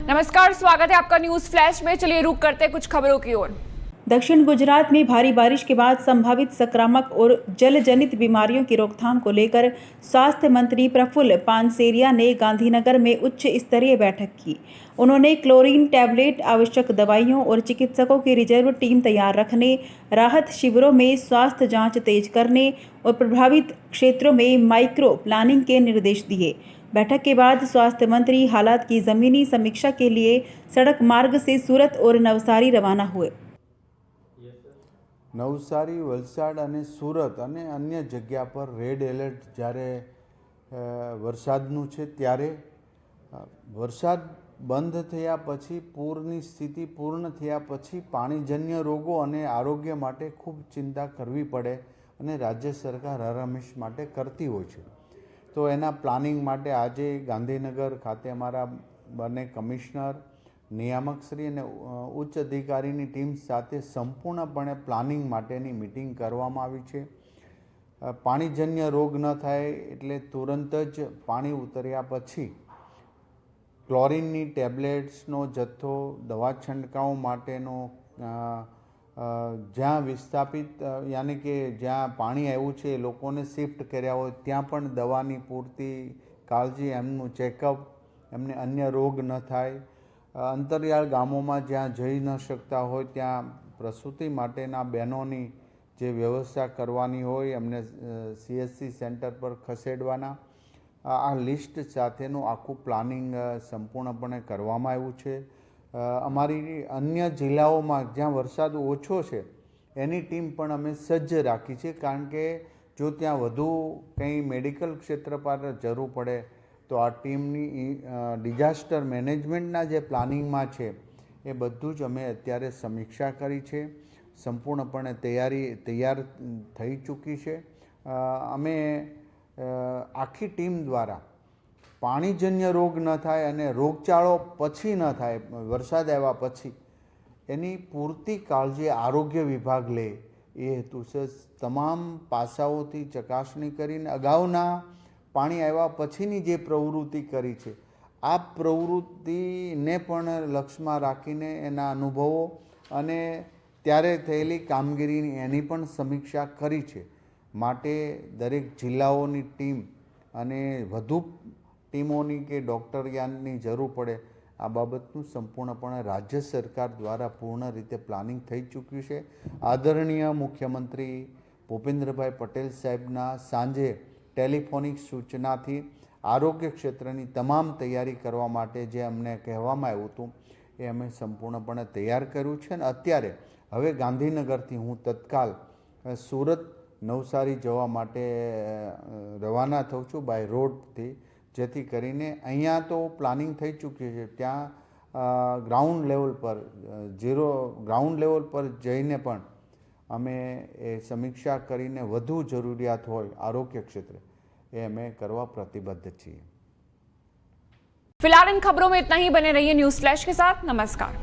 नमस्कार, स्वागत है आपका न्यूज फ्लैश में। चलिए रुक करते हैं कुछ खबरों की ओर। दक्षिण गुजरात में भारी बारिश के बाद संभावित संक्रामक और जल जनित बीमारियों की रोकथाम को लेकर स्वास्थ्य मंत्री प्रफुल्ल पानसेरिया ने गांधीनगर में उच्च स्तरीय बैठक की। उन्होंने क्लोरीन टैबलेट, आवश्यक दवाइयों और चिकित्सकों की रिजर्व टीम तैयार रखने, राहत शिविरों में स्वास्थ्य जांच तेज करने और प्रभावित क्षेत्रों में माइक्रो प्लानिंग के निर्देश दिए। बैठक के बाद स्वास्थ्य मंत्री हालात की जमीनी समीक्षा के लिए सड़क मार्ग से सूरत और नवसारी रवाना हुए। नवसारी, वलसाड અને સુરત અને અન્ય જગ્યા પર રેડ એલર્ટ જ્યારે વરસાદનું છે ત્યારે વરસાદ બંધ થયા પછી પૂરની સ્થિતિ પૂર્ણ થયા પછી પાણીજન્ય રોગો અને આરોગ્ય માટે ખૂબ ચિંતા કરવી પડે અને રાજ્ય સરકાર હર હંમેશ માટે કરતી હોય છે। તો એના પ્લાનિંગ માટે આજે ગાંધીનગર ખાતે અમારા બંને કમિશનર, નિયામકશ્રી અને ઉચ્ચ અધિકારીની ટીમ સાથે સંપૂર્ણપણે પ્લાનિંગ માટેની મિટિંગ કરવામાં આવી છે। પાણીજન્ય રોગ ન થાય એટલે તુરંત જ પાણી ઉતર્યા પછી ક્લોરીનની ટેબ્લેટ્સનો જથ્થો, દવા છંટકાવ માટેનો જ્યાં વિસ્થાપિત યાની કે જ્યાં પાણી આવ્યું છે એ લોકોને શિફ્ટ કર્યા હોય ત્યાં પણ દવાની પૂરતી કાળજી, એમનું ચેકઅપ, એમને અન્ય રોગ ન થાય। અંતરિયાળ ગામોમાં જ્યાં જઈ ન શકતા હોય ત્યાં પ્રસૂતિ માટેના બહેનોની જે વ્યવસ્થા કરવાની હોય એમને CHC સેન્ટર પર ખસેડવાના આ લિસ્ટ સાથેનું આખું પ્લાનિંગ સંપૂર્ણપણે કરવામાં આવ્યું છે। અમારી અન્ય જિલ્લાઓમાં જ્યાં વરસાદ ઓછો છે એની ટીમ પણ અમે સજ્જ રાખી છે, કારણ કે જો ત્યાં વધુ કંઈ મેડિકલ ક્ષેત્ર પર જરૂર પડે તો આ ટીમની ડિઝાસ્ટર મેનેજમેન્ટના જે પ્લાનિંગમાં છે એ બધું જ અમે અત્યારે સમીક્ષા કરી છે। સંપૂર્ણપણે તૈયાર થઈ ચૂકી છે। અમે આખી ટીમ દ્વારા પાણીજન્ય રોગ ન થાય અને રોગચાળો પછી ન થાય, વરસાદ આવ્યા પછી એની પૂરતી કાળજી આરોગ્ય વિભાગ લે એ હેતુસર તમામ પાસાઓથી ચકાસણી કરીને અગાઉના પાણી આવ્યા પછીની જે પ્રવૃત્તિ કરી છે આ પ્રવૃત્તિને પણ લક્ષ્યમાં રાખીને એના અનુભવો અને ત્યારે થયેલી કામગીરીની એની પણ સમીક્ષા કરી છે। માટે દરેક જિલ્લાઓની ટીમ અને વધુ ટીમોની કે ડૉક્ટરિયાની જરૂર પડે આ બાબતનું સંપૂર્ણપણે રાજ્ય સરકાર દ્વારા પૂર્ણ રીતે પ્લાનિંગ થઈ ચૂક્યું છે। આદરણીય મુખ્યમંત્રી ભૂપેન્દ્રભાઈ પટેલ સાહેબના સાંજે ટેલિફોનિક સૂચનાથી આરોગ્ય ક્ષેત્રની તમામ તૈયારી કરવા માટે જે અમને કહેવામાં આવ્યું હતું એ અમે સંપૂર્ણપણે તૈયાર કર્યું છે। અને અત્યારે હવે ગાંધીનગરથી હું તત્કાલ સુરત, નવસારી જવા માટે રવાના થઉં છું બાય રોડથી, જેથી કરીને અહીંયા તો પ્લાનિંગ થઈ ચૂક્યું છે, ત્યાં ગ્રાઉન્ડ લેવલ પર જઈને પણ અમે એ સમીક્ષા કરીને વધુ જરૂરિયાત હોય આરોગ્ય ક્ષેત્રે એ અમે કરવા प्रतिबद्ध છીએ। फिलहाल इन खबरों में इतना ही। बने रहिए न्यूज फ्लैश के साथ। नमस्कार।